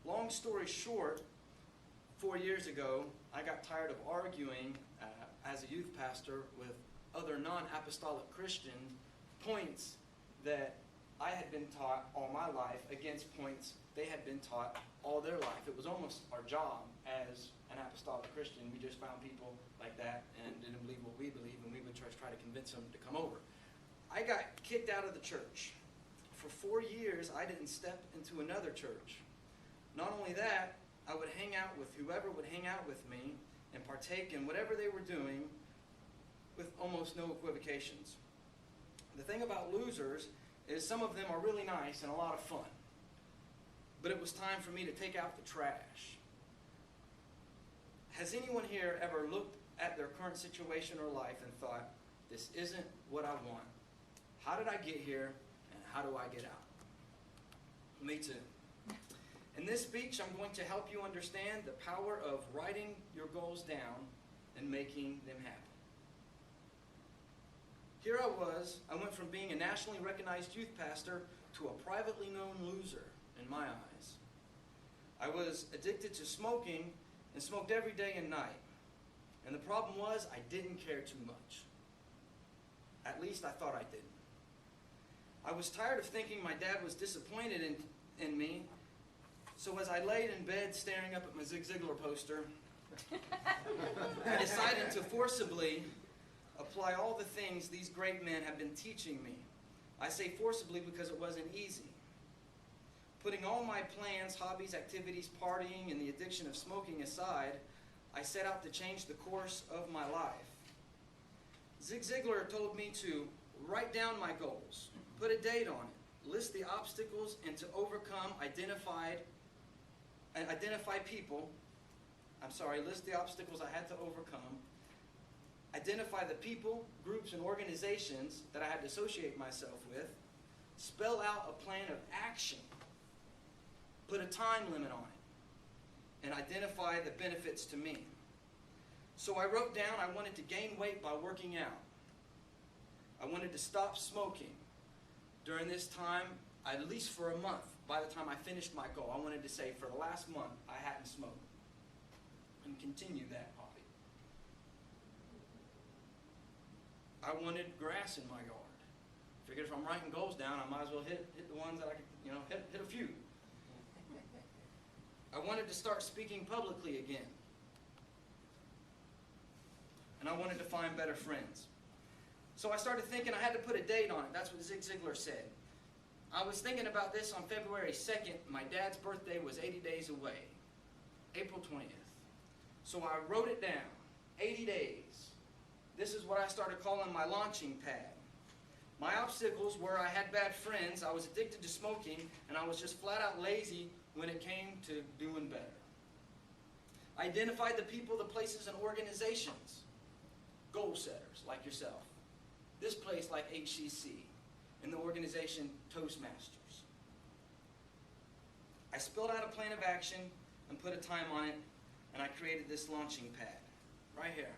Long story short, 4 years ago, I got tired of arguing as a youth pastor with other non-apostolic Christian points that I had been taught all my life against points they had been taught all their life. It was almost our job as an apostolic Christian. We just found people like that and didn't believe what we believe, and we would try to convince them to come over. I got kicked out of the church. For 4 years, I didn't step into another church. Not only that, I would hang out with whoever would hang out with me and partake in whatever they were doing with almost no equivocations. The thing about losers is some of them are really nice and a lot of fun. But it was time for me to take out the trash. Has anyone here ever looked at their current situation or life and thought, this isn't what I want? How did I get here, and how do I get out? Me too. In this speech, I'm going to help you understand the power of writing your goals down and making them happen. Here I went from being a nationally recognized youth pastor to a privately known loser in my eyes. I was addicted to smoking and smoked every day and night. And the problem was I didn't care too much. At least I thought I didn't. I was tired of thinking my dad was disappointed in me, so as I laid in bed staring up at my Zig Ziglar poster, I decided to forcibly apply all the things these great men have been teaching me. I say forcibly because it wasn't easy. Putting all my plans, hobbies, activities, partying, and the addiction of smoking aside, I set out to change the course of my life. Zig Ziglar told me to write down my goals, put a date on it, list the obstacles, and to overcome list the obstacles I had to overcome, identify the people, groups, and organizations that I had to associate myself with, spell out a plan of action, put a time limit on it, and identify the benefits to me. So I wrote down I wanted to gain weight by working out. I wanted to stop smoking. During this time, at least for a month, by the time I finished my goal, I wanted to say for the last month I hadn't smoked. And continue that hobby. I wanted grass in my yard. Figured if I'm writing goals down, I might as well hit the ones that I could, hit a few. I wanted to start speaking publicly again. And I wanted to find better friends. So I started thinking I had to put a date on it. That's what Zig Ziglar said. I was thinking about this on February 2nd. My dad's birthday was 80 days away. April 20th. So I wrote it down. 80 days. This is what I started calling my launching pad. My obstacles were I had bad friends, I was addicted to smoking, and I was just flat out lazy when it came to doing better. I identified the people, the places, and organizations. Goal setters like yourself. This place like HCC, and the organization Toastmasters. I spelled out a plan of action and put a time on it, and I created this launching pad right here.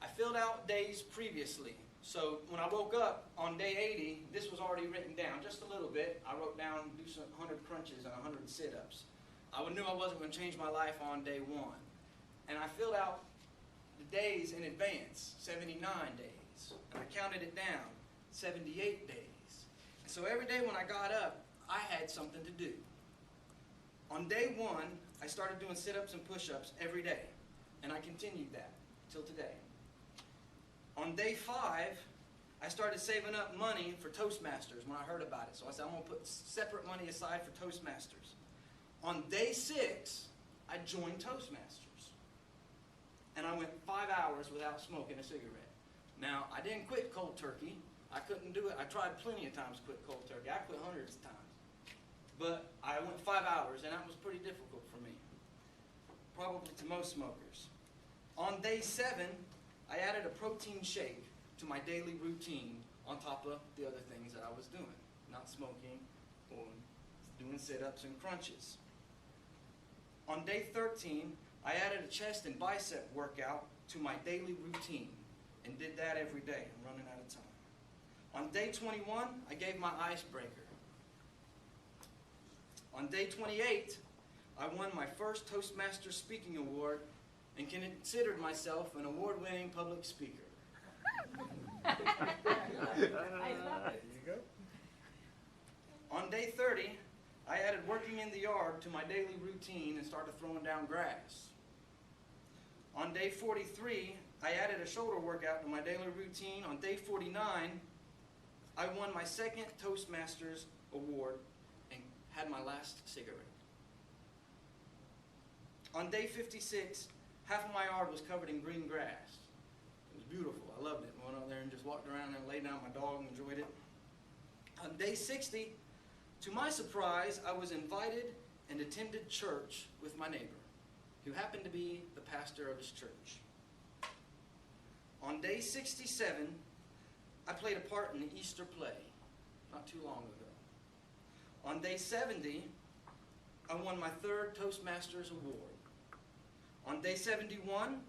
I filled out days previously. So when I woke up on day 80, this was already written down just a little bit. I wrote down do some 100 crunches and 100 sit-ups. I knew I wasn't going to change my life on day 1. And I filled out the days in advance, 79 days. And I counted it down, 78 days. And so every day when I got up, I had something to do. On day 1, I started doing sit-ups and push-ups every day. And I continued that till today. On day 5, I started saving up money for Toastmasters when I heard about it. So I said, I'm going to put separate money aside for Toastmasters. On day 6, I joined Toastmasters. And I went 5 hours without smoking a cigarette. Now, I didn't quit cold turkey. I couldn't do it. I tried plenty of times to quit cold turkey. I quit hundreds of times. But I went 5 hours, and that was pretty difficult for me. Probably to most smokers. On day 7, I added a protein shake to my daily routine on top of the other things that I was doing. Not smoking or doing sit-ups and crunches. On day 13, I added a chest and bicep workout to my daily routine and did that every day. I'm running out of time. On day 21, I gave my icebreaker. On day 28, I won my first Toastmasters Speaking Award and considered myself an award-winning public speaker. I love it. There you go. On day 30, I added working in the yard to my daily routine and started throwing down grass. On day 43, I added a shoulder workout to my daily routine. On day 49, I won my second Toastmasters Award and had my last cigarette. On day 56, half of my yard was covered in green grass. It was beautiful. I loved it. I went out there and just walked around and laid down my dog and enjoyed it. On day 60, to my surprise, I was invited and attended church with my neighbor, who happened to be the pastor of his church. On day 67, I played a part in the Easter play, not too long ago. On day 70, I won my third Toastmasters Award. On day 71,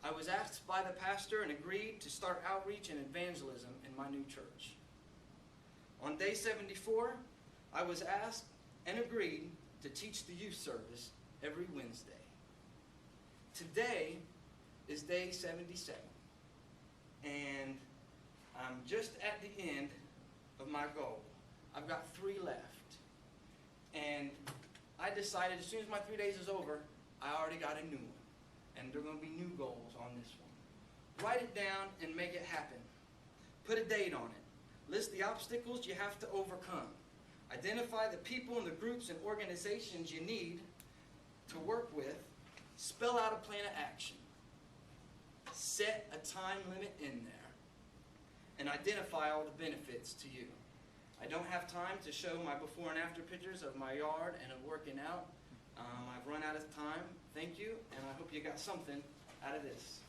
I was asked by the pastor and agreed to start outreach and evangelism in my new church. On day 74, I was asked and agreed to teach the youth service every Wednesday. Today is day 77, and I'm just at the end of my goal. I've got 3 left, and I decided as soon as my 3 days is over, I already got a new one, and there are going to be new goals on this one. Write it down and make it happen. Put a date on it. List the obstacles you have to overcome. Identify the people and the groups and organizations you need to work with. Spell out a plan of action. Set a time limit in there. And identify all the benefits to you. I don't have time to show my before and after pictures of my yard and of working out. I've run out of time. Thank you, and I hope you got something out of this.